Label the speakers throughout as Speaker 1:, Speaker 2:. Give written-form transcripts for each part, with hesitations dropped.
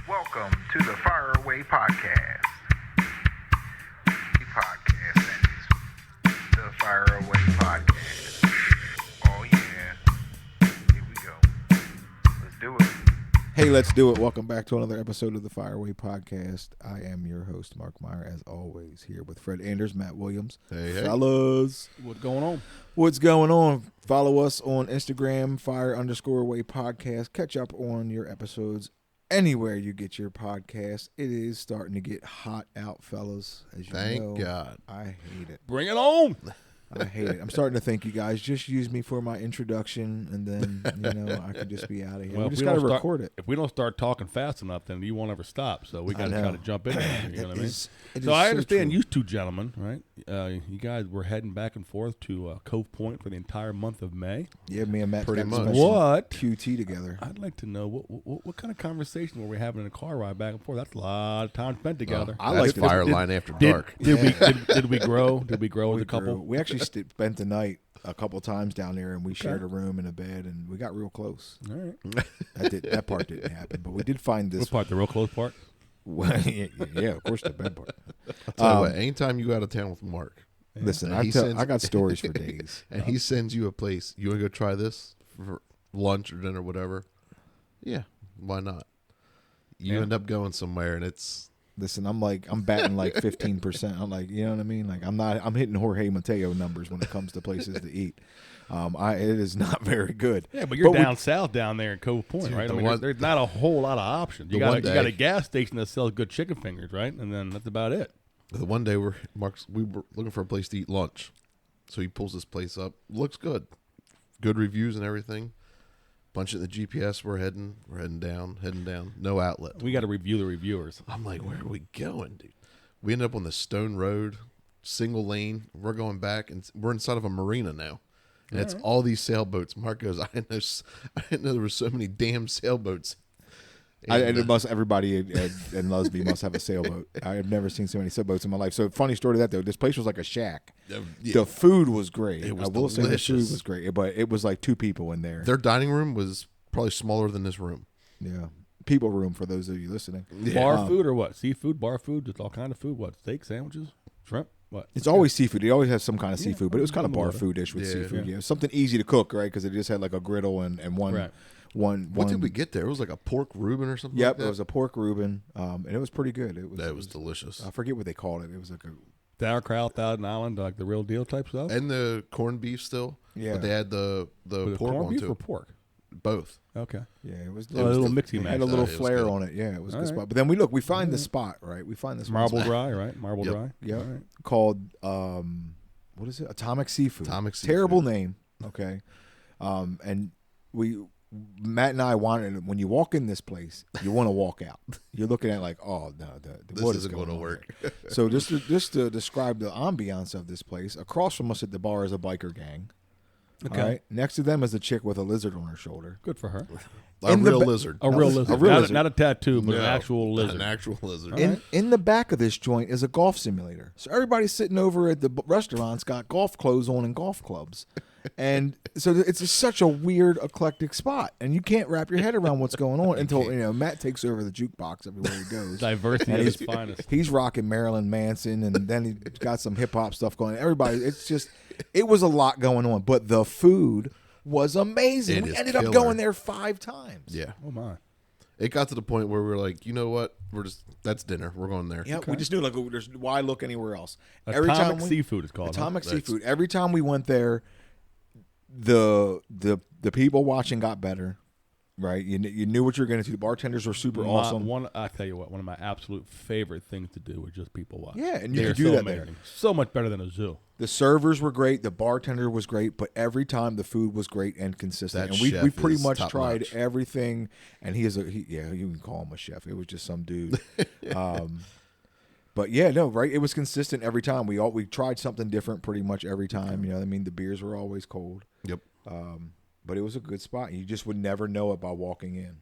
Speaker 1: Welcome to the Fire Away Podcast. The podcast is the Fire Away Podcast. Oh yeah, here we go. Let's do it.
Speaker 2: Hey, let's do it. Welcome back to another episode of the Fire Away Podcast. I am your host, Mark Meyer, as always, here with Fred Anders, Matt Williams.
Speaker 3: Hey.
Speaker 2: Fellas.
Speaker 4: What's going on?
Speaker 2: What's going on? Follow us on Instagram, Fire_Away Podcast. Catch up on your episodes anywhere you get your podcast. It is starting to get hot out, fellas. As you know.
Speaker 3: Thank God.
Speaker 2: I hate it.
Speaker 4: Bring it on.
Speaker 2: I hate it. I'm starting to think you guys just use me for my introduction, and then I could just be out of here.
Speaker 4: Well,
Speaker 2: we just got to record it.
Speaker 4: If we don't start talking fast enough, then you won't ever stop. So we got to try to jump in there. You know what I mean? So I understand you two gentlemen, right? You guys were heading back and forth to Cove Point for the entire month of May.
Speaker 2: Yeah, me and Matt
Speaker 3: Pretty
Speaker 2: got
Speaker 3: much.
Speaker 2: some
Speaker 4: What?
Speaker 2: QT together.
Speaker 4: I'd like to know what kind of conversation were we having in a car ride back and forth? That's a lot of time spent together.
Speaker 2: I
Speaker 3: That's
Speaker 2: like to-
Speaker 3: fire line after dark.
Speaker 4: Did we grow? Did we grow as a couple?
Speaker 2: We actually spent the night a couple times down there, and we shared a room and a bed, and we got real close.
Speaker 4: All right.
Speaker 2: That part didn't happen, but we did find this.
Speaker 4: What part? The real close part?
Speaker 2: Yeah, of course, the bed part.
Speaker 3: I'll tell you what, anytime you go out of town with Mark,
Speaker 2: Listen,
Speaker 3: And
Speaker 2: I got stories for days.
Speaker 3: and he sends you a place, you want to go try this for lunch or dinner, whatever. Yeah, why not? You end up going somewhere, and it's
Speaker 2: Listen, I'm batting like 15%. I'm like, you know what I mean? Like, I'm hitting Jorge Mateo numbers when it comes to places to eat. It is not very good.
Speaker 4: Yeah, but you're down south down there in Cove Point,
Speaker 3: Dude,
Speaker 4: right? I
Speaker 3: the
Speaker 4: mean,
Speaker 3: one-
Speaker 4: there's not a whole lot of options. You
Speaker 3: The
Speaker 4: got
Speaker 3: one
Speaker 4: you got a
Speaker 3: day-
Speaker 4: gas station that sells good chicken fingers, right? And then that's about it.
Speaker 3: the one day we were looking for a place to eat lunch, so he pulls this place up. Looks good, good reviews and everything. Bunch of the GPS. We're heading down. No outlet.
Speaker 4: We got to review the reviewers.
Speaker 3: I'm like, where are we going, dude? We end up on the Stone Road, single lane. We're going back, and we're inside of a marina now. And it's all these sailboats. Mark goes, I didn't know there were so many damn sailboats.
Speaker 2: And everybody in Lusby must have a sailboat. I have never seen so many sailboats in my life. So funny story to that though. This place was like a shack.
Speaker 3: Yeah.
Speaker 2: The food was great.
Speaker 3: It was
Speaker 2: I will say the
Speaker 3: delicious.
Speaker 2: food was great, but it was like two people in there.
Speaker 3: Their dining room was probably smaller than this room.
Speaker 2: Yeah, people room for those of you listening.
Speaker 4: Bar food or what? Seafood, bar food, just all kind of food. What? Steak, sandwiches, shrimp. What?
Speaker 2: It's always seafood. They always have some kind of seafood, but it was kind of bar
Speaker 4: water.
Speaker 2: food-ish with
Speaker 3: Yeah.
Speaker 2: seafood. Yeah, something easy to cook, right? Because it just had like a griddle and one.
Speaker 4: Right.
Speaker 3: What did we get there? It was like a pork Reuben or something.
Speaker 2: Yep,
Speaker 3: like that.
Speaker 2: it was a pork Reuben, and it was pretty good.
Speaker 3: That was delicious.
Speaker 2: I forget what they called it. It was like a
Speaker 4: Sauerkraut, Thousand Island, like the real deal type stuff.
Speaker 3: And the corned beef still.
Speaker 2: Yeah.
Speaker 3: But they had the
Speaker 4: Was it
Speaker 3: pork
Speaker 4: corned
Speaker 3: one
Speaker 4: beef
Speaker 3: too.
Speaker 4: or pork?
Speaker 3: Both.
Speaker 4: Okay.
Speaker 2: yeah. It was
Speaker 4: A little mixy
Speaker 2: It
Speaker 4: match.
Speaker 2: had a little
Speaker 3: It was
Speaker 2: flair
Speaker 3: good.
Speaker 2: on it. Yeah, it was a
Speaker 4: All
Speaker 2: good
Speaker 4: right.
Speaker 2: spot. But then we find the spot, right? We find this
Speaker 4: Marble
Speaker 2: one spot.
Speaker 4: Dry, right? Marble
Speaker 3: Yep.
Speaker 4: Dry.
Speaker 2: Yeah,
Speaker 4: All right.
Speaker 2: called what is it? Atomic Seafood.
Speaker 3: Atomic Seafood.
Speaker 2: Terrible name. Okay, and Matt and I wanted. When you walk in this place, you want to walk out. You're looking at like, oh no,
Speaker 3: This
Speaker 2: what is
Speaker 3: isn't
Speaker 2: going
Speaker 3: gonna
Speaker 2: on
Speaker 3: work.
Speaker 2: here? So just to describe the ambiance of this place, across from us at the bar is a biker gang.
Speaker 4: Okay.
Speaker 2: All right. Next to them is a chick with a lizard on her shoulder.
Speaker 4: Good for her.
Speaker 3: A
Speaker 2: In the
Speaker 3: real
Speaker 2: ba-
Speaker 3: lizard.
Speaker 4: A real
Speaker 2: A
Speaker 4: lizard.
Speaker 2: real
Speaker 4: not,
Speaker 2: lizard.
Speaker 4: not a tattoo, but an
Speaker 3: No,
Speaker 4: actual lizard.
Speaker 3: An actual lizard.
Speaker 2: In the back of this joint is a golf simulator. So everybody sitting over at the restaurants got golf clothes on and golf clubs. And so it's just such a weird, eclectic spot. And you can't wrap your head around what's going on until Matt takes over the jukebox everywhere he goes.
Speaker 4: Diversity
Speaker 2: And
Speaker 4: at its finest.
Speaker 2: He's rocking Marilyn Manson, and then he's got some hip-hop stuff going. Everybody, it was a lot going on. But the food was amazing.
Speaker 3: It
Speaker 2: We
Speaker 3: is
Speaker 2: ended up
Speaker 3: killer.
Speaker 2: going there 5 times.
Speaker 3: Yeah.
Speaker 4: Oh my.
Speaker 3: It got to the point where we were like, you know what? That's dinner. We're going there.
Speaker 2: Yeah, we just knew, like, why look anywhere else?
Speaker 4: Atomic Seafood is called.
Speaker 2: Atomic
Speaker 3: That's-
Speaker 2: Seafood. Every time we went there, the people watching got better, right? You knew what you were going to do. The bartenders were super awesome.
Speaker 4: I tell you what, one of my absolute favorite things to do was just people watch.
Speaker 2: Yeah, and you
Speaker 4: They
Speaker 2: could
Speaker 4: are
Speaker 2: do
Speaker 4: so
Speaker 2: that there.
Speaker 4: amazing. So much better than a zoo.
Speaker 2: The servers were great. The bartender was great. But every time the food was great and consistent.
Speaker 3: That
Speaker 2: And we
Speaker 3: chef
Speaker 2: pretty
Speaker 3: is
Speaker 2: much
Speaker 3: top
Speaker 2: tried
Speaker 3: notch.
Speaker 2: everything. And you can call him a chef. It was just some dude. But yeah, no, right? It was consistent every time. We tried something different pretty much every time. You know what I mean? The beers were always cold.
Speaker 3: Yep.
Speaker 2: But it was a good spot. You just would never know it by walking in.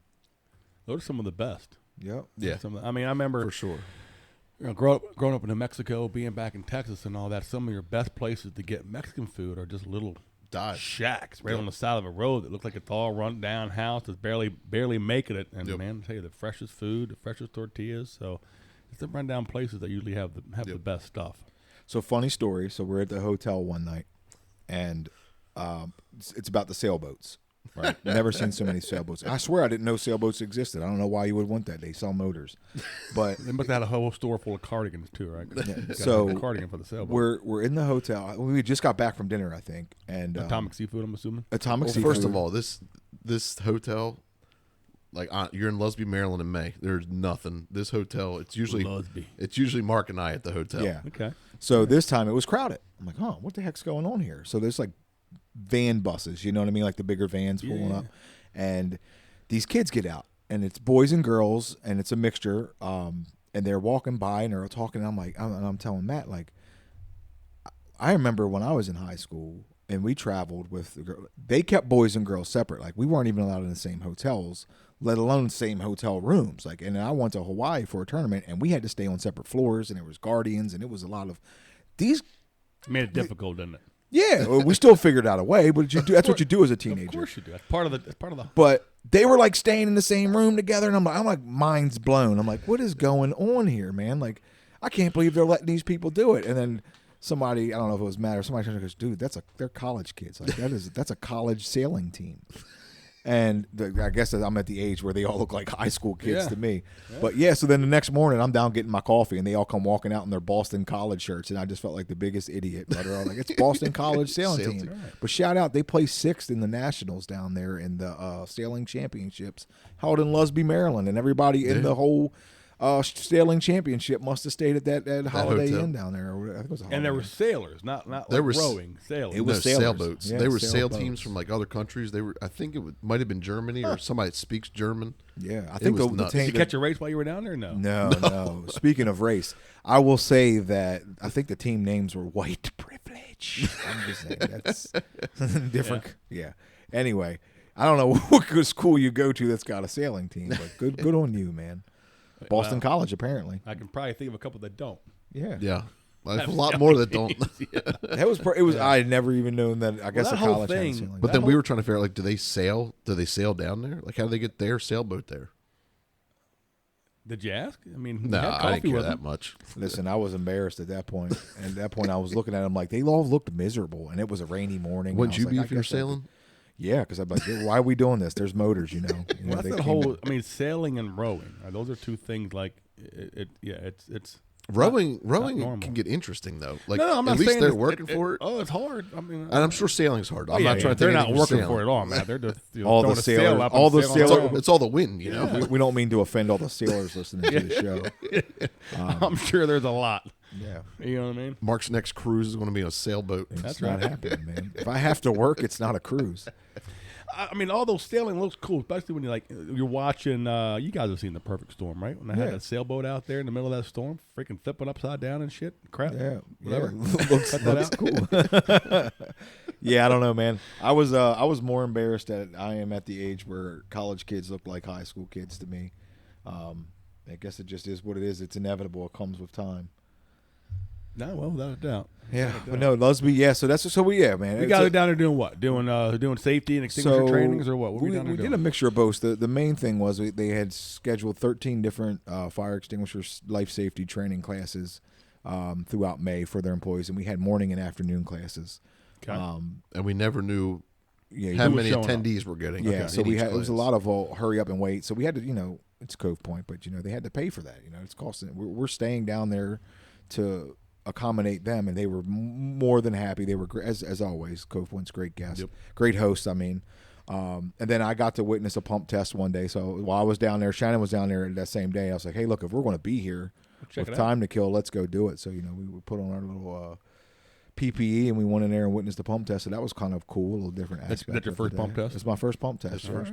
Speaker 4: Those are some of the best.
Speaker 2: Yep.
Speaker 3: Yeah.
Speaker 4: I remember
Speaker 3: For sure.
Speaker 4: growing up in New Mexico, being back in Texas and all that. Some of your best places to get Mexican food are just little shacks right on the side of a road that look like it's all run down house. It's barely making it. And man, I tell you, the freshest food, the freshest tortillas. So it's the rundown places that usually have the best stuff.
Speaker 2: So funny story. So we're at the hotel one night, and it's about the sailboats. Right. Never seen so many sailboats. I swear I didn't know sailboats existed. I don't know why you would want that. They sell motors. But
Speaker 4: they must have had a whole store full of cardigans too, right?
Speaker 2: Yeah. So
Speaker 4: a cardigan for the sailboat.
Speaker 2: We're in the hotel. We just got back from dinner, I think. And
Speaker 4: Atomic Seafood, I'm assuming.
Speaker 2: Atomic Seafood.
Speaker 3: First of all, this hotel, like you're in Lusby, Maryland in May. There's nothing. This hotel, it's usually Mark and I at the hotel.
Speaker 2: Yeah.
Speaker 4: Okay.
Speaker 2: So this time it was crowded. I'm like, what the heck's going on here? So there's like van buses, you know what I mean? Like the bigger vans pulling up. And these kids get out. And it's boys and girls, and it's a mixture. And they're walking by, and they're talking. And I'm like, I'm telling Matt, like, I remember when I was in high school, and we traveled with the girl. They kept boys and girls separate. Like, we weren't even allowed in the same hotels, let alone same hotel rooms. Like, and I went to Hawaii for a tournament, and we had to stay on separate floors, and there was guardians, and it was a lot of these.
Speaker 4: Made it difficult, didn't it?
Speaker 2: Yeah, well, we still figured out a way, but that's what you do as a teenager.
Speaker 4: Of course you do. That's part of the.
Speaker 2: But they were like staying in the same room together, and I'm like, mind's blown. I'm like, what is going on here, man? Like, I can't believe they're letting these people do it. And then somebody, I don't know if it was Matt or somebody goes, dude, they're college kids. Like that's a college sailing team. And I guess that I'm at the age where they all look like high school kids to me. Yeah. But so then the next morning I'm down getting my coffee, and they all come walking out in their Boston College shirts, and I just felt like the biggest idiot. But they're all like, it's Boston College sailing team. Right. But shout out, they placed 6th in the nationals down there in the sailing championships held in Lusby, Maryland, and everybody in the whole sailing championship must have stayed at that Holiday Inn down there. I think it was
Speaker 4: and there were sailors, not
Speaker 3: there
Speaker 4: like
Speaker 3: was
Speaker 4: rowing sailors.
Speaker 2: It was
Speaker 3: sailboats.
Speaker 2: Yeah,
Speaker 3: they were sail teams from like other countries. They were, I think might have been Germany or somebody that speaks German.
Speaker 2: Yeah, I think
Speaker 3: the
Speaker 2: team.
Speaker 4: Did you catch a race while you were down there? No.
Speaker 2: No. Speaking of race, I will say that I think the team names were White Privilege. I'm just saying that's different. Yeah. Anyway, I don't know what school you go to that's got a sailing team, but good on you, man. Boston College, apparently.
Speaker 4: I can probably think of a couple that don't.
Speaker 2: Yeah.
Speaker 3: Yeah. A lot more that don't.
Speaker 2: That was. It was. I had never even known that. I guess
Speaker 4: that
Speaker 2: a
Speaker 4: whole
Speaker 2: college
Speaker 4: thing-
Speaker 2: had sailing.
Speaker 3: But then we were trying to figure out, like, do they sail? Do they sail down there? Like, how do they get their sailboat there?
Speaker 4: Did you ask? I mean,
Speaker 3: No,
Speaker 4: we had
Speaker 3: I
Speaker 4: coffee
Speaker 3: didn't care
Speaker 4: with
Speaker 3: that
Speaker 4: them.
Speaker 3: much.
Speaker 2: Listen, I was embarrassed at that point. And at that point, I was looking at them like they all looked miserable, and it was a rainy morning.
Speaker 3: Wouldn't
Speaker 2: and I
Speaker 3: you
Speaker 2: was
Speaker 3: be
Speaker 2: like,
Speaker 3: if you were
Speaker 2: I guess I could-
Speaker 3: sailing?
Speaker 2: Yeah, because I'm like, why are we doing this? There's motors, you know.
Speaker 4: Well,
Speaker 2: they
Speaker 4: that's the
Speaker 2: came
Speaker 4: whole.
Speaker 2: in.
Speaker 4: I mean, sailing and rowing. Those are two things. Like it's.
Speaker 3: Rowing
Speaker 4: normal.
Speaker 3: can get interesting though. Like,
Speaker 4: No, I'm not
Speaker 3: at least
Speaker 4: saying
Speaker 3: they're
Speaker 4: it's-
Speaker 3: working for it.
Speaker 4: Oh, it's hard. I mean,
Speaker 3: And I'm sure sailing's hard. I'm
Speaker 4: yeah,
Speaker 3: not trying to.
Speaker 4: They're
Speaker 3: take
Speaker 4: not
Speaker 3: anything
Speaker 4: working
Speaker 3: sailing.
Speaker 4: for it all, man. They're just
Speaker 2: All the
Speaker 4: throwing a sail
Speaker 2: sailors-
Speaker 4: up
Speaker 2: all
Speaker 4: and
Speaker 2: the
Speaker 4: sailing
Speaker 3: It's
Speaker 2: sailors-
Speaker 3: all, it's all the wind, you know.
Speaker 2: We don't mean to offend all the sailors listening to the show.
Speaker 4: I'm sure there's a lot.
Speaker 2: Yeah.
Speaker 4: You know what I mean?
Speaker 3: Mark's next cruise is going to be on a sailboat.
Speaker 2: It's not happening, man. If I have to work, it's not a cruise.
Speaker 4: I mean, all those sailing looks cool, especially when you're watching. You guys have seen The Perfect Storm, right? When they had that sailboat out there in the middle of that storm, freaking flipping upside down and shit. Crap.
Speaker 2: Yeah,
Speaker 4: Whatever.
Speaker 2: looks cool. Yeah, I don't know, man. I was more embarrassed that I am at the age where college kids look like high school kids to me. I guess it just is what it is. It's inevitable. It comes with time.
Speaker 4: No, well, without a doubt.
Speaker 2: Yeah, but no, Lusby. Yeah, so man.
Speaker 4: We got it down there doing what? Doing safety and extinguisher trainings or what? What were we down there
Speaker 2: we
Speaker 4: doing?
Speaker 2: did a mixture of both. The main thing was they had scheduled 13 different fire extinguisher life safety training classes throughout May for their employees, and we had morning and afternoon classes.
Speaker 4: Okay.
Speaker 3: And we never knew
Speaker 2: Yeah,
Speaker 3: how
Speaker 2: you-
Speaker 3: many
Speaker 4: showing up.
Speaker 3: attendees we're getting.
Speaker 2: yeah.
Speaker 3: in
Speaker 2: So we
Speaker 3: each
Speaker 2: had it was a
Speaker 3: class.
Speaker 2: lot of hurry up and wait. So we had to, it's Cove Point, but they had to pay for that. It's costing. We're staying down there to accommodate them, and they were more than happy. They were as always. Cove Point's great guest, great host. I mean, and then I got to witness a pump test one day. So while I was down there, Shannon was down there that same day. I was like, hey, look, if we're going to be here
Speaker 4: Check
Speaker 2: with
Speaker 4: it out.
Speaker 2: time to kill, let's go do it. So we put on our little PPE and we went in there and witnessed the pump test. So that was kind of cool, a little different aspect.
Speaker 4: That's your
Speaker 2: of
Speaker 4: first
Speaker 2: the
Speaker 4: pump
Speaker 2: day.
Speaker 4: test?
Speaker 2: It's my first pump test.
Speaker 3: That's first.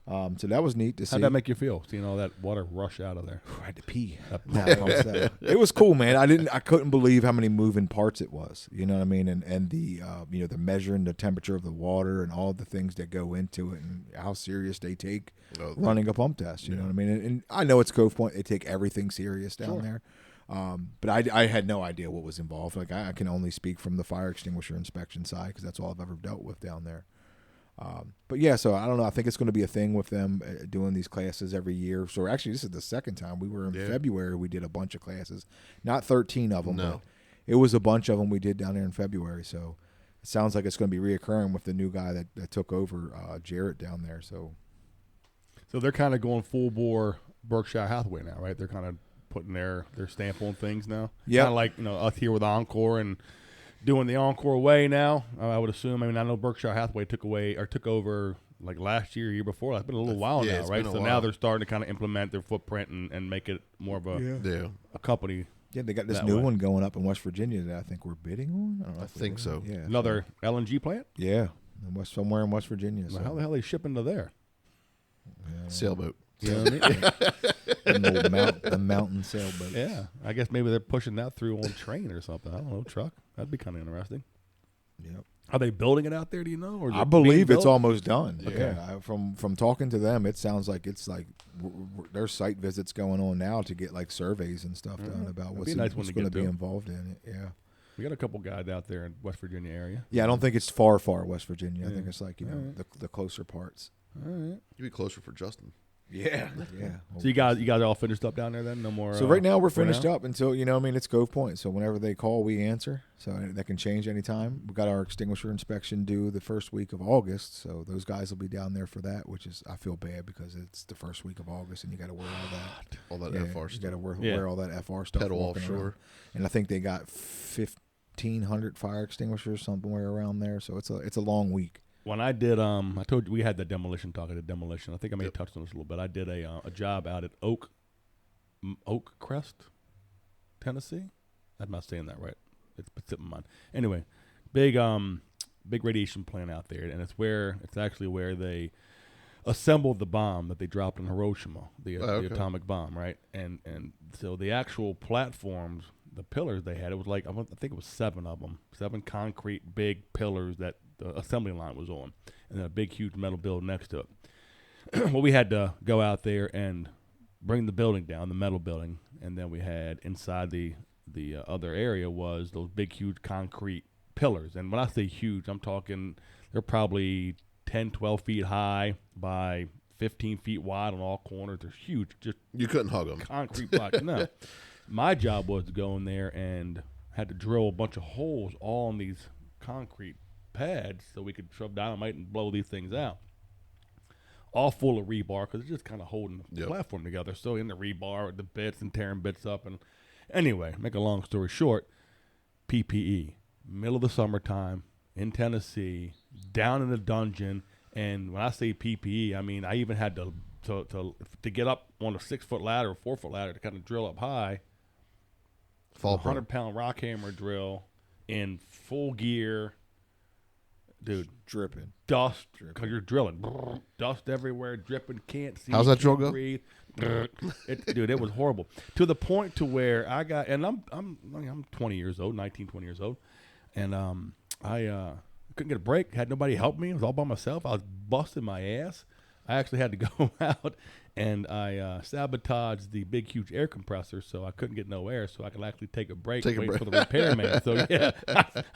Speaker 2: So that was neat to see.
Speaker 4: How'd that make you feel, seeing all that water rush out of there?
Speaker 2: I had to pee. It was cool, man. I couldn't believe how many moving parts it was. You know what I mean? And the the measuring the temperature of the water and all the things that go into it and how serious they take running a pump test. You know what I mean? And I know it's Cove Point. They take everything serious down there. But I had no idea what was involved. Like I can only speak from the fire extinguisher inspection side because that's all I've ever dealt with down there. But yeah, so I don't know. I think it's going to be a thing with them doing these classes every year. So actually, this is the second time. We were in February. We did a bunch of classes, not 13 of them.
Speaker 3: No.
Speaker 2: But it was a bunch of them we did down there in February. So it sounds like it's going to be reoccurring with the new guy that took over, Jarrett, down there. So
Speaker 4: they're kind of going full bore Berkshire Hathaway now, right? They're kind of putting their stamp on things now.
Speaker 2: Yeah,
Speaker 4: kind of like us here with Encore and doing the Encore way now. I would assume. I mean, I know Berkshire Hathaway took over like last year, year before. It's been a little while now, right? So now they're starting to kind of implement their footprint and make it more of a company.
Speaker 2: Yeah, they got this new one going up in West Virginia that I think we're bidding on. I don't know.
Speaker 3: I think so.
Speaker 2: Yeah,
Speaker 4: another LNG plant.
Speaker 2: Yeah, somewhere in West Virginia. So.
Speaker 4: Well, how the hell are they shipping to there?
Speaker 3: Sailboat.
Speaker 4: You know what I mean?
Speaker 2: The mountain sailboat.
Speaker 4: Yeah, I guess maybe they're pushing that through on train or something. I don't know, truck. That'd be kind of interesting.
Speaker 2: Yep.
Speaker 4: Are they building it out there? Do you know? Or is
Speaker 2: I
Speaker 4: it
Speaker 2: believe
Speaker 4: being
Speaker 2: it's
Speaker 4: built?
Speaker 2: almost done.
Speaker 4: Okay.
Speaker 2: Yeah, from talking to them, it sounds like it's like there's site visits going on now to get like surveys and stuff done about what's
Speaker 4: nice
Speaker 2: going
Speaker 4: to
Speaker 2: to be
Speaker 4: to.
Speaker 2: involved in it. Yeah.
Speaker 4: We got a couple guys out there in West Virginia area.
Speaker 2: Yeah, I don't think it's far West Virginia. I
Speaker 4: Yeah.
Speaker 2: think it's like the closer parts.
Speaker 4: All right.
Speaker 3: You'd be closer for Justin.
Speaker 2: Yeah. Yeah.
Speaker 4: So you guys are all finished up down there then? No more.
Speaker 2: So right now we're
Speaker 4: for
Speaker 2: finished
Speaker 4: now?
Speaker 2: up until it's Cove Point. So whenever they call, we answer. So that can change anytime. We got our extinguisher inspection due the first week of August. So those guys will be down there for that, which is I feel bad because it's the first week of August and you got to wear all that.
Speaker 3: All that FR
Speaker 2: You got
Speaker 3: stuff.
Speaker 2: to wear all that FR stuff.
Speaker 3: Pedal
Speaker 2: walking
Speaker 3: offshore.
Speaker 2: around. And I think they got 1,500 fire extinguishers somewhere around there. So it's a long week.
Speaker 4: When I did, I told you we had the demolition talk. I did demolition. I think I may have touched on this a little bit. I did a job out at Oak Crest, Tennessee. I'm not saying that right. It's slipping my mind. Anyway, big radiation plant out there, and it's actually where they assembled the bomb that they dropped in Hiroshima, the atomic bomb, right? And so the actual platforms, the pillars they had, it was like I think it was 7 of them, 7 concrete big pillars that the assembly line was on, and then a big huge metal building next to it. Well, we had to go out there and bring the building down, the metal building, and then we had inside the other area was those big huge concrete pillars. And when I say huge, I'm talking they're probably 10, 12 feet high by 15 feet wide on all corners. They're huge, just
Speaker 3: You couldn't hug them.
Speaker 4: concrete blocks. No, my job was to go in there and had to drill a bunch of holes all on these concrete pads so we could shove dynamite and blow these things out. All full of rebar because it's just kind of holding the platform together. So in the rebar with the bits and tearing bits up. And anyway, make a long story short, PPE, middle of the summertime in Tennessee, down in the dungeon. And when I say PPE, I mean I even had to get up on a 6-foot ladder or 4-foot ladder to kind of drill up high.
Speaker 3: Fall
Speaker 4: 100-pound rock hammer drill in full gear. Dude,
Speaker 2: dripping.
Speaker 4: Dust, because you're drilling. Dust everywhere, dripping, can't see.
Speaker 3: How's that drill go?
Speaker 4: Breathe. Dude, it was horrible. To the point to where I got, and I'm 20 years old, 19, 20 years old, and I couldn't get a break. Had nobody help me. I was all by myself. I was busting my ass. I actually had to go out and I sabotaged the big, huge air compressor so I couldn't get no air so I could actually take a break for the repairman. So, yeah,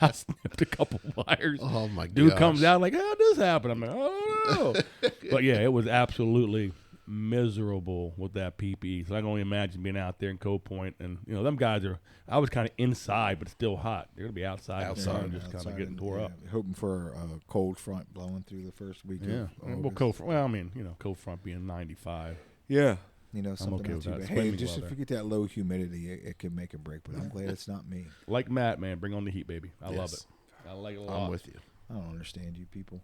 Speaker 4: I snipped a couple wires.
Speaker 3: Oh, my God.
Speaker 4: Dude comes out like, how'd this happen? I'm like, oh, no. But, yeah, it was absolutely miserable with that PPE. So I can only imagine being out there in Cove Point. And, them guys I was kind of inside but still hot. They're going to be outside in the sun just kind of getting tore up.
Speaker 2: Hoping for a cold front blowing through the first week of August.
Speaker 4: Cold front being 95.
Speaker 2: Yeah. Something
Speaker 4: I'm okay
Speaker 2: else.
Speaker 4: with that.
Speaker 2: Hey, just if you get that low humidity, it can make a break. But I'm glad it's not me.
Speaker 4: Like Matt, man, bring on the heat, baby. I love it. I like it a lot.
Speaker 3: I'm with you.
Speaker 2: I don't understand you people.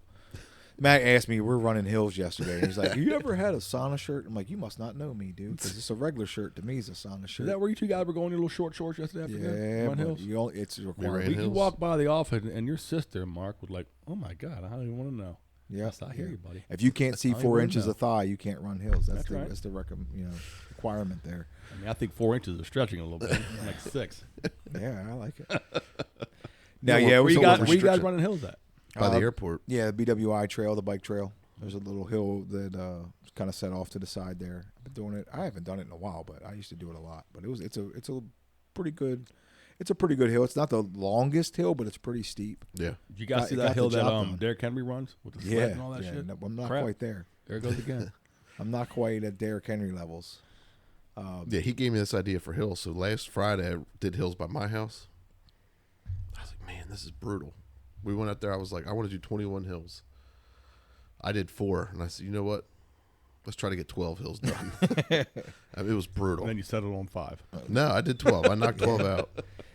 Speaker 2: Matt asked me, we're running hills yesterday. And he's like, you ever had a sauna shirt? I'm like, you must not know me, dude, because it's a regular shirt. To me, it's a sauna shirt.
Speaker 4: Is that where you two guys were going in your little short shorts yesterday afternoon?
Speaker 2: Yeah,
Speaker 4: Run hills?
Speaker 2: it's required.
Speaker 4: You walk by the office, and your sister, Mark, was like, oh, my God, I don't even want to know.
Speaker 2: Yes,
Speaker 4: I hear you, buddy.
Speaker 2: If you can't see 4 inches of thigh, you can't run hills. That's
Speaker 4: right.
Speaker 2: That's the requirement there.
Speaker 4: I mean, I think 4 inches is stretching a little bit. I'm like 6.
Speaker 2: Yeah, I like it. Now,
Speaker 4: Where you guys running hills at?
Speaker 3: By the airport.
Speaker 2: Yeah, the BWI trail, the bike trail. There's a little hill that kind of set off to the side there. I've been doing it. I haven't done it in a while, but I used to do it a lot. But it's a pretty good. It's a pretty good hill. It's not the longest hill, but it's pretty steep.
Speaker 3: Yeah.
Speaker 4: Did you guys see that hill that Derrick Henry runs with the sled and all that shit?
Speaker 2: No, I'm not quite there.
Speaker 4: There it goes again.
Speaker 2: I'm not quite at Derrick Henry levels.
Speaker 3: Yeah, he gave me this idea for hills. So last Friday, I did hills by my house. I was like, man, this is brutal. We went out there. I was like, I want to do 21 hills. I did 4, and I said, you know what? Let's try to get 12 hills done. It was brutal.
Speaker 4: And then you settled on 5.
Speaker 3: No, I did 12. I knocked 12 out.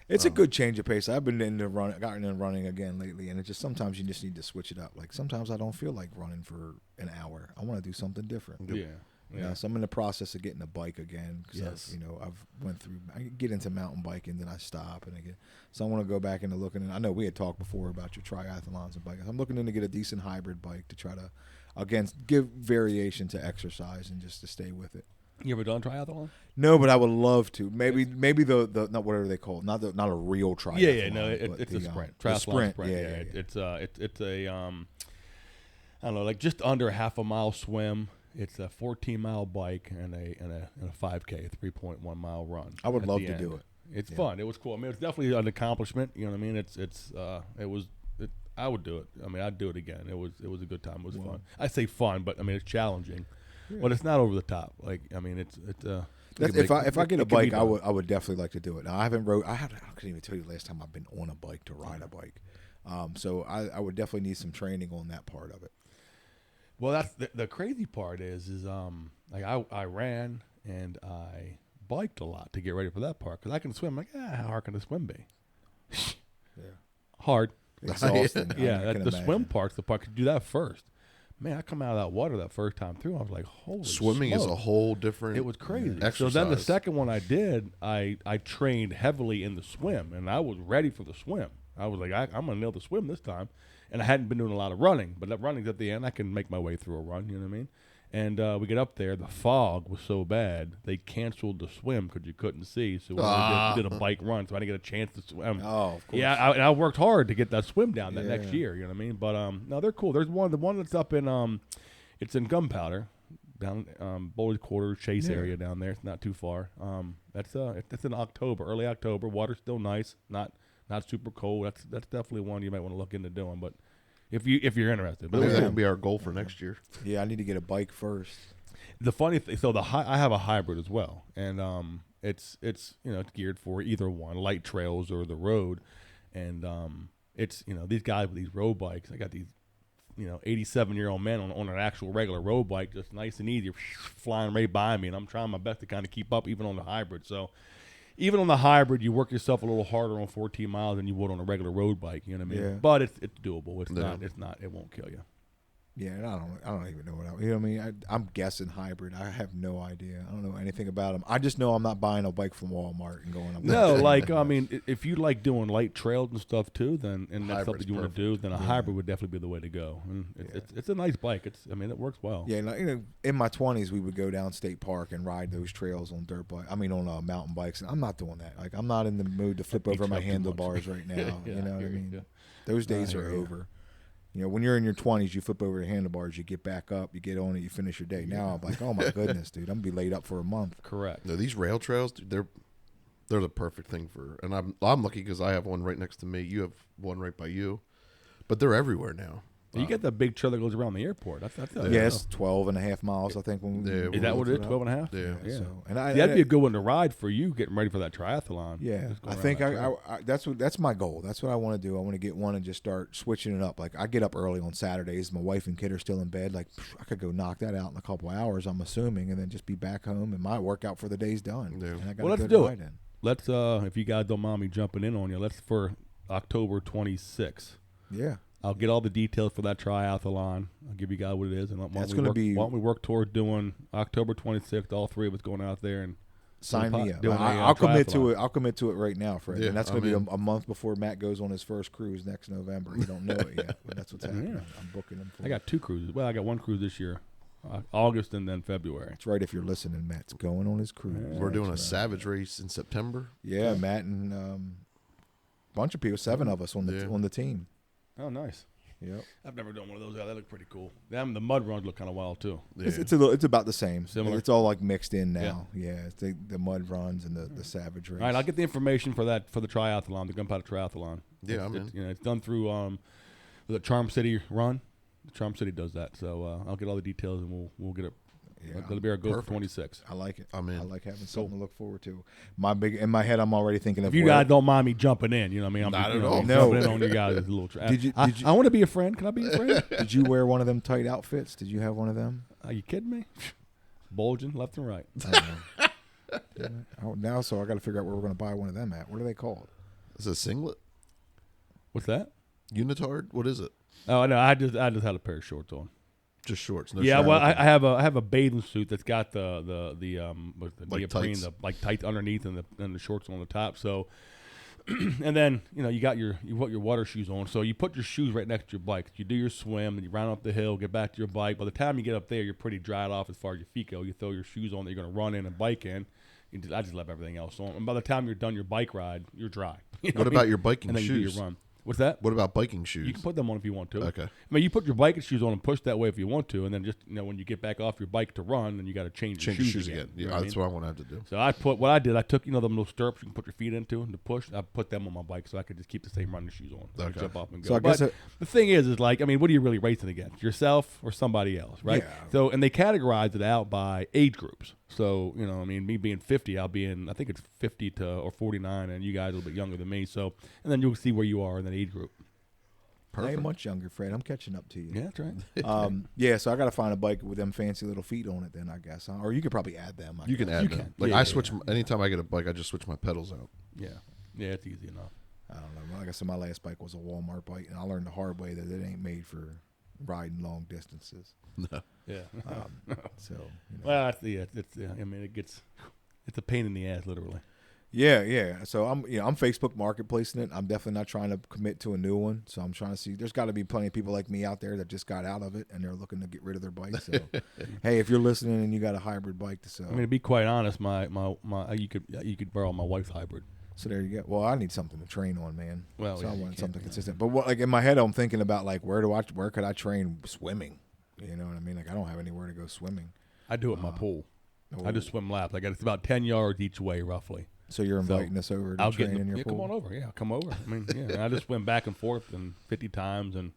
Speaker 2: It's a good change of pace. I've been gotten into running again lately, and it's just sometimes you just need to switch it up. Like sometimes I don't feel like running for an hour. I want to do something different.
Speaker 4: Yeah.
Speaker 2: Yeah, so I'm in the process of getting a bike again because I've went through. I get into mountain biking, then I stop, and again. So I want to go back into looking. And I know we had talked before about your triathlons and bikes. I'm looking to get a decent hybrid bike to try to, again, give variation to exercise and just to stay with it.
Speaker 4: You ever done triathlon?
Speaker 2: No, but I would love to. Maybe the not whatever they call it, not a real triathlon.
Speaker 4: Yeah, no, it's a sprint. Triathlon sprint.
Speaker 2: Yeah.
Speaker 4: It's a I don't know, like just under half a mile swim. It's a 14-mile bike and a 5K, a 3.1 mile run.
Speaker 2: I would love to do it.
Speaker 4: It's fun. It was cool. I mean, it's definitely an accomplishment. You know what I mean? I would do it. I mean, I'd do it again. It was a good time. It was fun. I say fun, but I mean it's challenging, but it's not over the top. Like I mean, it's.
Speaker 2: If I get a bike, I would definitely like to do it. Now, I couldn't even tell you the last time I've been on a bike to ride a bike. So I would definitely need some training on that part of it.
Speaker 4: Well, that's the crazy part is like I ran and I biked a lot to get ready for that part because I can swim. Like, how hard can the swim be? Hard.
Speaker 2: Exhausting.
Speaker 4: The swim part's the part. Could do that first. Man, I come out of that water that first time through. I was like, holy
Speaker 3: swimming
Speaker 4: smoke.
Speaker 3: Is a whole different.
Speaker 4: It was crazy.
Speaker 3: Exercise.
Speaker 4: So then the second one I did, I trained heavily in the swim, and I was ready for the swim. I was like, I'm gonna nail the swim this time. And I hadn't been doing a lot of running, but that running's at the end. I can make my way through a run, you know what I mean? And we get up there. The fog was so bad, they canceled the swim because you couldn't see. So we did a bike run, so I didn't get a chance to swim.
Speaker 2: Oh, of course.
Speaker 4: Yeah, I worked hard to get that swim down that next year, you know what I mean? But no, they're cool. There's the one that's up in it's in Gunpowder, down Bowlers Quarter, Chase area down there. It's not too far. That's in October, early October. Water's still nice, not super cold. That's definitely one you might want to look into doing. But if you're interested, but
Speaker 3: maybe that can be our goal for next year.
Speaker 2: Yeah, I need to get a bike first.
Speaker 4: The funny thing, so I have a hybrid as well, and it's it's geared for either one, light trails or the road, and it's these guys with these road bikes. I got these 87-year-old men on an actual regular road bike, just nice and easy, flying right by me, and I'm trying my best to kind of keep up even on the hybrid. So. Even on the hybrid, you work yourself a little harder on 14 miles than you would on a regular road bike. You know what I mean? Yeah. But it's doable. It's not. It won't kill you.
Speaker 2: Yeah, and I don't even know what I mean. I'm guessing hybrid. I have no idea. I don't know anything about them. I just know I'm not buying a bike from Walmart and going.
Speaker 4: No, like I mean, if you like doing light trails and stuff too, then and that's something you want to do, then a hybrid would definitely be the way to go. And it's a nice bike. It works well.
Speaker 2: Yeah, in my 20s we would go down State Park and ride those trails on on mountain bikes, and I'm not doing that. Like I'm not in the mood to flip over my handlebars right now. You know what I mean? Yeah. Those days are over. When you're in your 20s, you flip over your handlebars, you get back up, you get on it, you finish your day. Now I'm like, oh my goodness, dude, I'm gonna be laid up for a month.
Speaker 4: Correct.
Speaker 3: No, these rail trails, dude, they're the perfect thing for. And I'm lucky because I have one right next to me. You have one right by you, but they're everywhere now.
Speaker 4: You get that big trail that goes around the airport. That's
Speaker 2: it's 12.5 miles, I think.
Speaker 4: Is that what it is? 12.5?
Speaker 2: Yeah. So,
Speaker 4: that'd be a good one to ride for you, getting ready for that triathlon.
Speaker 2: Yeah, I think that's my goal. That's what I want to do. I want to get one and just start switching it up. Like I get up early on Saturdays. My wife and kid are still in bed. Like I could go knock that out in a couple hours, I'm assuming, and then just be back home and my workout for the day's done. Yeah. And I got
Speaker 4: let's do it. Let's if you guys don't mind me jumping in on you, let's for October 26th.
Speaker 2: Yeah.
Speaker 4: I'll get all the details for that triathlon. I'll give you guys what it is, and why don't we work toward doing October 26th? All three of us going out there and
Speaker 2: sign me up. I'll commit to it. I'll commit to it right now, Fred. Yeah, and that's going to be a month before Matt goes on his first cruise next November. You don't know it yet, but that's what's happening. Yeah. I'm booking him.
Speaker 4: I got 2 cruises. Well, I got 1 cruise this year, August and then February.
Speaker 2: That's right. If you're listening, Matt's going on his cruise.
Speaker 3: Yeah, we're doing a Savage race in September.
Speaker 2: Yeah, Matt and a bunch of people, 7 of us on the team.
Speaker 4: Oh, nice.
Speaker 2: Yep.
Speaker 4: I've never done one of those. They look pretty cool. Them the mud runs look kind of wild too.
Speaker 3: Yeah.
Speaker 2: It's about the same.
Speaker 4: Similar.
Speaker 2: It's all like mixed in now. Yeah, it's the mud runs and the savage race.
Speaker 4: All right, I'll get the information for the triathlon, the Gunpowder Triathlon.
Speaker 3: Yeah, I'm in.
Speaker 4: It's done through the Charm City run. Charm City does that, so I'll get all the details and we'll get it.
Speaker 2: Yeah,
Speaker 4: That'll be our goal for
Speaker 3: perfect.
Speaker 4: 26.
Speaker 2: I like it.
Speaker 3: I'm in.
Speaker 2: I like having something to look forward to. In my head, I'm already thinking of
Speaker 4: If you
Speaker 2: where-
Speaker 4: guys don't mind me jumping in, you know what I mean? I'm
Speaker 3: Not
Speaker 4: just,
Speaker 3: at
Speaker 4: you know,
Speaker 3: all.
Speaker 2: No.
Speaker 4: jumping in on you guys a little. I
Speaker 2: I
Speaker 4: want to be a friend. Can I be a friend?
Speaker 2: Did you wear one of them tight outfits? Did you have one of them?
Speaker 4: Are you kidding me? Bulging left and right.
Speaker 2: I don't know. Now, so I got to figure out where we're going to buy one of them at. What are they called?
Speaker 3: Is it a singlet?
Speaker 4: What's that?
Speaker 3: Unitard? What is it?
Speaker 4: Oh no, I just had a pair of shorts on.
Speaker 3: Just shorts. No
Speaker 4: Yeah,
Speaker 3: shirt.
Speaker 4: well, I have a bathing suit that's got the with the
Speaker 3: Like
Speaker 4: neoprene,
Speaker 3: tights.
Speaker 4: the like tights underneath and the shorts on the top. So, and then you got you put your water shoes on. So you put your shoes right next to your bike. You do your swim and you run up the hill, get back to your bike. By the time you get up there, you're pretty dried off as far as your feet go. You throw your shoes on that you're going to run in and bike in. I just left everything else on. And by the time you're done your bike ride, you're dry. You know
Speaker 3: What
Speaker 4: I
Speaker 3: about
Speaker 4: mean?
Speaker 3: your biking
Speaker 4: And then you do
Speaker 3: shoes?
Speaker 4: your run. What's that?
Speaker 3: What about biking shoes?
Speaker 4: You can put them on if you want to.
Speaker 3: Okay.
Speaker 4: I mean, you put your biking shoes on and push that way if you want to, and then just when you get back off your bike to run, then you got to change your shoes again.
Speaker 3: Yeah,
Speaker 4: You know what I
Speaker 3: that's
Speaker 4: mean?
Speaker 3: what I want to have to do.
Speaker 4: So I took them little stirrups you can put your feet into and to push. I put them on my bike so I could just keep the same running shoes on. So I could
Speaker 3: Okay.
Speaker 4: jump off and go.
Speaker 2: So I guess
Speaker 4: But the thing is like, I mean, what are you really racing against? Yourself or somebody else, right?
Speaker 2: Yeah.
Speaker 4: So and they categorize it out by age groups. So I mean, me being 50, I'll be in. I think it's 50 or 49, and you guys are a little bit younger than me. So and then you'll see where you are in that age group.
Speaker 2: I ain't much younger, Fred. I'm catching up to you.
Speaker 4: Yeah, that's right.
Speaker 2: Yeah, so I got to find a bike with them fancy little feet on it then, I guess. Huh? Or you could probably add them.
Speaker 3: You can add them.
Speaker 4: can.
Speaker 3: Like
Speaker 4: Yeah,
Speaker 3: I
Speaker 4: yeah,
Speaker 3: switch anytime I get a bike, I just switch my pedals out.
Speaker 4: Yeah, it's easy enough.
Speaker 2: I don't know. Like I said, my last bike was a Walmart bike, and I learned the hard way that it ain't made for riding long distances.
Speaker 3: No.
Speaker 4: Yeah.
Speaker 2: So,
Speaker 4: Well, I mean, it's a pain in the ass, literally.
Speaker 2: Yeah. So I'm Facebook marketplacing it. I'm definitely not trying to commit to a new one. So I'm trying to see. There's got to be plenty of people like me out there that just got out of it and they're looking to get rid of their bike. So, hey, if you're listening and you got a hybrid bike to sell,
Speaker 4: I mean, to be quite honest, my you could borrow my wife's hybrid.
Speaker 2: so there you go. Well, I need something to train on, man.
Speaker 4: Well,
Speaker 2: so
Speaker 4: yeah,
Speaker 2: I
Speaker 4: you
Speaker 2: want
Speaker 4: can't,
Speaker 2: something
Speaker 4: yeah.
Speaker 2: consistent. But like in my head, I'm thinking about like where could I train swimming? You know what I mean? Like I don't have anywhere to go swimming.
Speaker 4: I do it in my pool. I
Speaker 2: Oh.
Speaker 4: just swim laps. It's about 10 yards each way, roughly.
Speaker 2: So you're inviting us over to train in your
Speaker 4: yeah,
Speaker 2: pool?
Speaker 4: come on over. Yeah, come over. I mean, yeah, and I just swim back and forth and 50 times and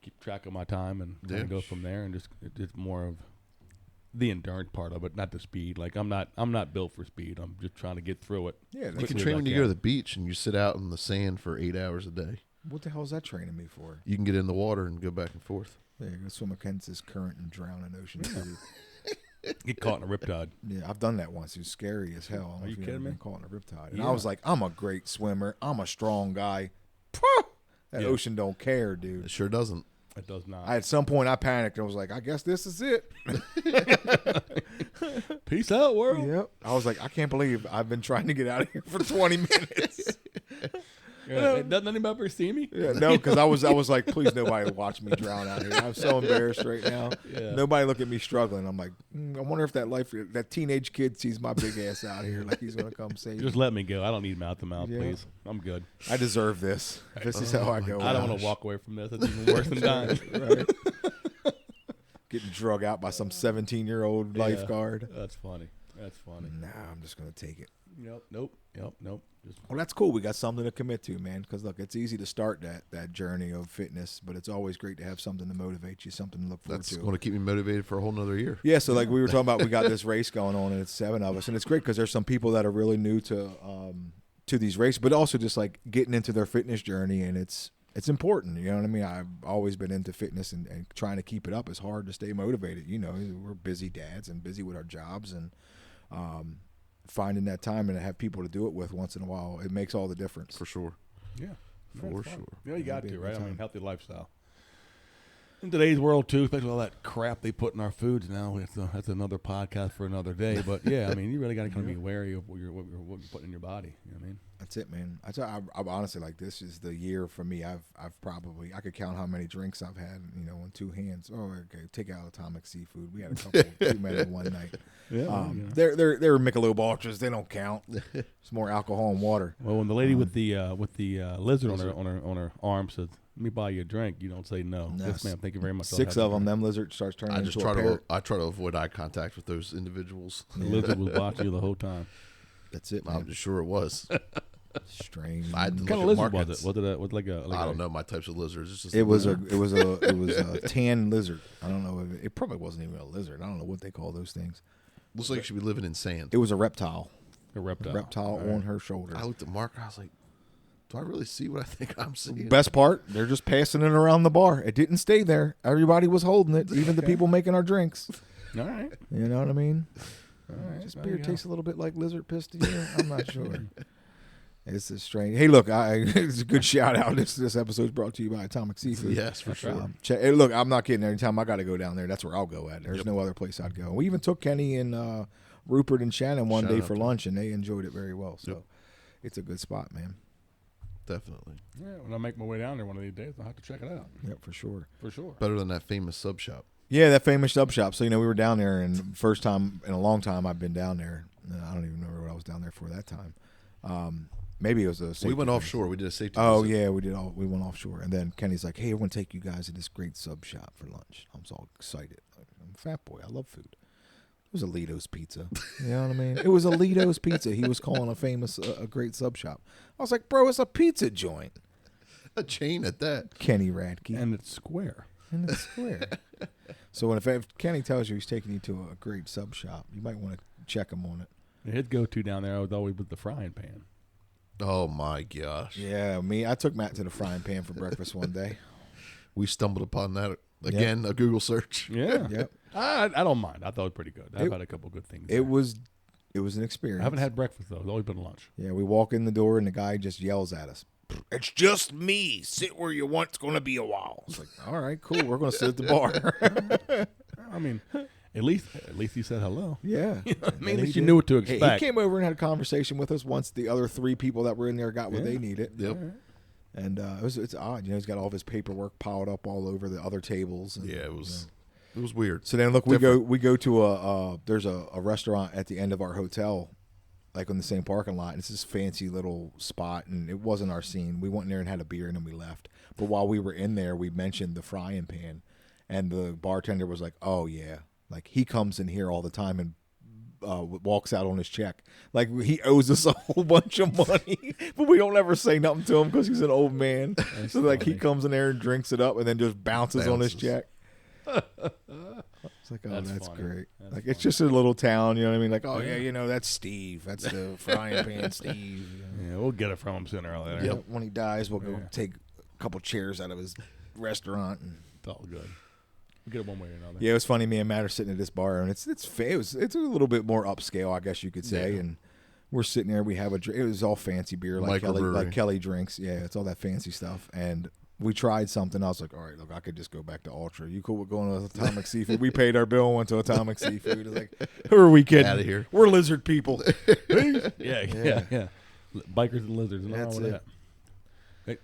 Speaker 4: keep track of my time and kind
Speaker 3: Yeah.
Speaker 4: of go from there. And it's more of the endurance part of it, not the speed. Like I'm not built for speed. I'm just trying to get through it.
Speaker 2: Yeah,
Speaker 3: You
Speaker 2: that's
Speaker 3: can
Speaker 4: quickly
Speaker 3: train
Speaker 4: as I
Speaker 3: when you go to the beach and you sit out in the sand for 8 hours a day.
Speaker 2: what the hell is that training me for?
Speaker 3: You can get in the water and go back and forth.
Speaker 2: Yeah, go swim against this current and drown in Ocean City.
Speaker 4: Get caught in a riptide.
Speaker 2: Yeah, I've done that once. It was scary as hell. I don't know
Speaker 4: Are you
Speaker 2: if you've
Speaker 4: kidding
Speaker 2: ever
Speaker 4: me?
Speaker 2: been caught in a riptide. And
Speaker 4: Yeah.
Speaker 2: I was like, I'm a great swimmer. I'm a strong guy. That
Speaker 4: Yeah.
Speaker 2: ocean don't care,
Speaker 3: It
Speaker 2: dude.
Speaker 3: sure doesn't.
Speaker 4: It does not.
Speaker 2: At some point, I panicked. I was like, I guess this is it.
Speaker 4: Peace out, world.
Speaker 2: Yep. I was like, I can't believe I've been trying to get out of here for 20 minutes.
Speaker 4: Yeah, doesn't anybody ever see me?
Speaker 2: Yeah, no, because I was like, please nobody watch me drown out here. I'm so embarrassed right now.
Speaker 4: Yeah.
Speaker 2: Nobody look at me struggling. I'm like, I wonder if that teenage kid sees my big ass out here, like he's gonna come save
Speaker 4: Just
Speaker 2: me.
Speaker 4: let me go. I don't need mouth to mouth,
Speaker 2: Yeah.
Speaker 4: please. I'm good.
Speaker 2: I deserve this. This is how I go.
Speaker 4: I don't want
Speaker 2: out.
Speaker 4: to walk away from this. It's even worse than dying.
Speaker 2: Right. Getting drug out by some 17-year-old lifeguard.
Speaker 4: That's funny. That's funny.
Speaker 2: Nah, I'm just gonna take it.
Speaker 4: Yep. Nope. Just
Speaker 2: Well, that's cool. We got something to commit to, man. Because look, it's easy to start that journey of fitness, but it's always great to have something to motivate you, something to look forward
Speaker 3: That's
Speaker 2: to.
Speaker 3: going to keep me motivated for a whole nother year.
Speaker 2: Yeah, so like we were talking about, we got this race going on, and it's 7 of us, and it's great because there's some people that are really new to these races, but also just like getting into their fitness journey, and it's important. You know what I mean? I've always been into fitness, and trying to keep it up is hard to stay motivated. You know, we're busy dads and busy with our jobs, and finding that time and to have people to do it with once in a while, it makes all the difference.
Speaker 3: For sure.
Speaker 4: yeah.
Speaker 3: For
Speaker 4: That's fun.
Speaker 3: sure.
Speaker 4: You know, you got
Speaker 2: It'd be
Speaker 4: to,
Speaker 2: a good
Speaker 4: right? I mean,
Speaker 2: time.
Speaker 4: healthy lifestyle. In today's world, too, especially with all that crap they put in our foods now, that's another podcast for another day. But yeah, I mean, you really got to kind of be wary of what you're putting in your body. You know what I mean?
Speaker 2: That's it, man. I'm honestly like, this is the year for me. I've probably, I could count how many drinks I've had, in 2 hands. Oh, okay. Take out Atomic Seafood. We had a couple, 2 men in one night.
Speaker 4: Yeah.
Speaker 2: They're Michelob Ultras. They don't count. It's more alcohol and water.
Speaker 4: Well, when the lady with the lizard on her arm says, let me buy you a drink, you don't say no. Yes, ma'am. Thank you very much.
Speaker 2: 6 of them. Them lizard starts turning into a parrot.
Speaker 3: I try to avoid eye contact with those individuals.
Speaker 4: The lizard was watching you the whole time.
Speaker 2: That's it, man.
Speaker 3: I'm just sure it was.
Speaker 2: Strange.
Speaker 3: I had to
Speaker 4: What kind of
Speaker 3: look at
Speaker 4: lizard
Speaker 3: markets.
Speaker 4: was it? Was like a?
Speaker 3: I don't know my types of lizards. It's just
Speaker 2: It was a tan lizard. I don't know. It probably wasn't even a lizard. I don't know what they call those things.
Speaker 3: looks like it should be living in sand.
Speaker 2: It was a reptile.
Speaker 4: A reptile.
Speaker 2: A reptile on her shoulder.
Speaker 3: I looked at Mark. I was like, do I really see what I think I'm seeing?
Speaker 2: Best part, they're just passing it around the bar. It didn't stay there. Everybody was holding it, even the people making our drinks.
Speaker 4: All right.
Speaker 2: You know what I mean?
Speaker 4: All right.
Speaker 2: Just
Speaker 4: There
Speaker 2: beer
Speaker 4: you go.
Speaker 2: tastes a little bit like lizard piss to you. I'm not sure. It's a strange. Hey, look, it's a good shout out. This episode's brought to you by Atomic Seafood.
Speaker 3: Yes, for sure.
Speaker 2: Hey, look, I'm not kidding. Anytime I got to go down there, that's where I'll go at. There's no other place I'd go. We even took Kenny and Rupert and Shannon one day for lunch, and they enjoyed it very well. So it's a good spot, man.
Speaker 3: Definitely.
Speaker 4: Yeah, when I make my way down there one of these days, I'll have to check it out.
Speaker 2: Yep, for sure.
Speaker 4: For sure.
Speaker 3: Better than that famous sub shop.
Speaker 2: Yeah, that famous sub shop. So, we were down there, and first time in a long time I've been down there. I don't even remember what I was down there for that time. Maybe it was a safety
Speaker 3: We went
Speaker 2: thing.
Speaker 3: offshore. We did a safety.
Speaker 2: Oh,
Speaker 3: visit.
Speaker 2: yeah, we went offshore. And then Kenny's like, hey, I want to take you guys to this great sub shop for lunch. I was all excited. I'm a fat boy. I love food. It was Alito's Pizza. You know what I mean? It was Alito's Pizza. He was calling a great sub shop. I was like, bro, it's a pizza joint.
Speaker 3: A chain at that.
Speaker 2: Kenny Radke.
Speaker 4: And it's square.
Speaker 2: And it's square. So if Kenny tells you he's taking you to a great sub shop, you might want to check him on it.
Speaker 4: His go-to down there was always with the frying pan.
Speaker 3: Oh my gosh.
Speaker 2: Yeah, I took Matt to the frying pan for breakfast one day.
Speaker 3: We stumbled upon that again. A Google search.
Speaker 4: Yeah.
Speaker 2: Yep.
Speaker 4: I don't mind. I thought it was pretty good. I've had a couple good things.
Speaker 2: It
Speaker 4: there.
Speaker 2: was an experience.
Speaker 4: I haven't had breakfast though. It's always been lunch.
Speaker 2: Yeah, we walk in the door and the guy just yells at us. It's just me. Sit where you want. It's going to be a while. It's like, all right, cool. We're going to sit at the bar.
Speaker 4: I mean, at least he said hello.
Speaker 2: Yeah.
Speaker 4: At least you knew what to expect.
Speaker 2: He came over and had a conversation with us once the other 3 people that were in there got what they needed.
Speaker 3: Yep.
Speaker 2: And it's odd. He's got all of his paperwork piled up all over the other tables. And,
Speaker 3: Yeah, it was. It was weird.
Speaker 2: So then, look, we go to there's a restaurant at the end of our hotel, like in the same parking lot. And it's this fancy little spot, and it wasn't our scene. We went in there and had a beer, and then we left. But while we were in there, we mentioned the frying pan, and the bartender was like, "Oh yeah, like he comes in here all the time and walks out on his check. Like he owes us a whole bunch of money, but we don't ever say nothing to him because he's an old man. So like he comes in there and drinks it up, and then just bounces on his check." It's like, oh, that's
Speaker 4: funny.
Speaker 2: great.
Speaker 4: That's
Speaker 2: like it's just a little town, you know what I mean? Like, oh yeah, that's Steve. That's the frying pan Steve.
Speaker 4: Yeah, we'll get it from him sooner or later.
Speaker 2: Yep. When he dies, we'll go take a couple chairs out of his restaurant. And
Speaker 4: It's all good. We'll get it one way or another.
Speaker 2: yeah, it was funny. Me and Matt are sitting at this bar, and it's a little bit more upscale, I guess you could say.
Speaker 3: Yeah.
Speaker 2: And we're sitting there. We have a drink. It was all fancy beer, like Kelly drinks. Yeah, it's all that fancy stuff. And we tried something. I was like, all right, look, I could just go back to Ultra. You cool with going to Atomic Seafood? We paid our bill and went to Atomic Seafood. It's like, who are we kidding?
Speaker 3: Outta here.
Speaker 2: We're lizard people.
Speaker 4: Yeah. Bikers and lizards. And
Speaker 2: That's
Speaker 4: all of
Speaker 2: it.
Speaker 4: that. Hey,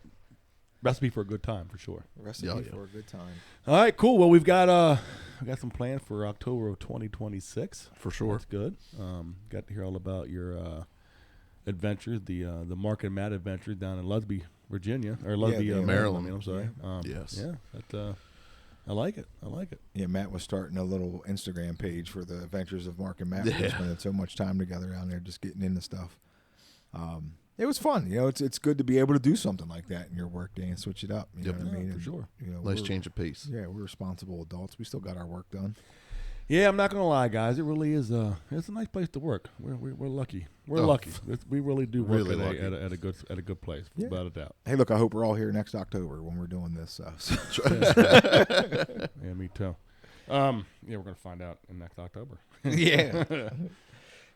Speaker 4: recipe for a good time, for sure.
Speaker 2: Recipe
Speaker 3: Yeah.
Speaker 2: for a good time.
Speaker 4: All right, cool. Well, we got some plans for October of 2026.
Speaker 3: For sure.
Speaker 4: That's good. Got to hear all about your adventures, the Mark and Matt adventures down in Lusby, Virginia, or Lusby,
Speaker 3: Maryland.
Speaker 4: I mean, I'm sorry.
Speaker 3: Yes.
Speaker 4: Yeah. I like it.
Speaker 2: Yeah, Matt was starting a little Instagram page for the adventures of Mark and Matt. We're spending so much time together down there, just getting into stuff. It was fun. It's good to be able to do something like that in your work day and switch it up. You know what I mean?
Speaker 4: for sure.
Speaker 3: Nice change of pace.
Speaker 2: Yeah, we're responsible adults. We still got our work done.
Speaker 4: Yeah, I'm not gonna lie, guys. It really is. It's a nice place to work. We're lucky. We're lucky. We really do work
Speaker 3: Really
Speaker 4: at a good place, without a doubt.
Speaker 2: Hey, look, I hope we're all here next October when we're doing this.
Speaker 4: Yeah, me too. Yeah, we're gonna find out in next October.
Speaker 2: Yeah.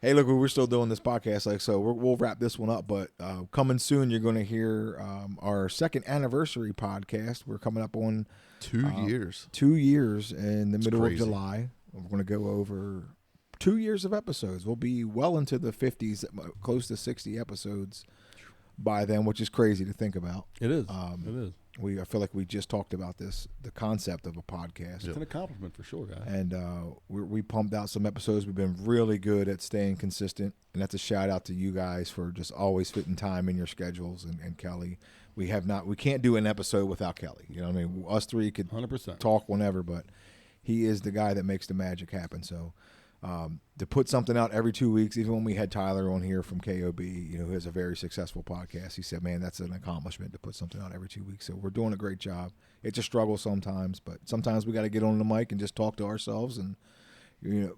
Speaker 2: Hey, look, we're still doing this podcast, so we'll wrap this one up. But coming soon, you're going to hear our second anniversary podcast. We're coming up on
Speaker 3: 2 years.
Speaker 2: 2 years in the middle
Speaker 3: crazy.
Speaker 2: of July. We're going to go over 2 years of episodes. We'll be well into the 50s, close to 60 episodes by then, which is crazy to think about.
Speaker 4: It is. It is.
Speaker 2: I feel like we just talked about this, the concept of a podcast.
Speaker 4: It's an accomplishment for sure, guys.
Speaker 2: And we pumped out some episodes. We've been really good at staying consistent. And that's a shout out to you guys for just always fitting time in your schedules. And Kelly, we can't do an episode without Kelly. You know what I mean? Us three could
Speaker 4: 100%
Speaker 2: talk whenever, but he is the guy that makes the magic happen. So to put something out every 2 weeks, even when we had Tyler on here from KOB, who has a very successful podcast, he said, man, that's an accomplishment to put something out every 2 weeks. So we're doing a great job. It's a struggle sometimes, but sometimes we got to get on the mic and just talk to ourselves and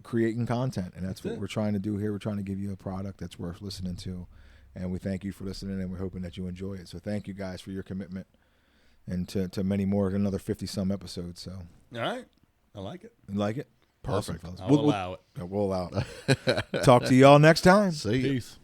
Speaker 2: creating content. And that's what we're trying to do here. We're trying to give you a product that's worth listening to. And we thank you for listening, and we're hoping that you enjoy it. So thank you guys for your commitment, and to many more, another 50-some episodes. So
Speaker 4: all right. I like it.
Speaker 2: You like it?
Speaker 3: Perfect.
Speaker 2: Awesome,
Speaker 4: I'll allow it.
Speaker 2: We'll allow it. Talk to y'all next time.
Speaker 3: See you.
Speaker 4: Peace.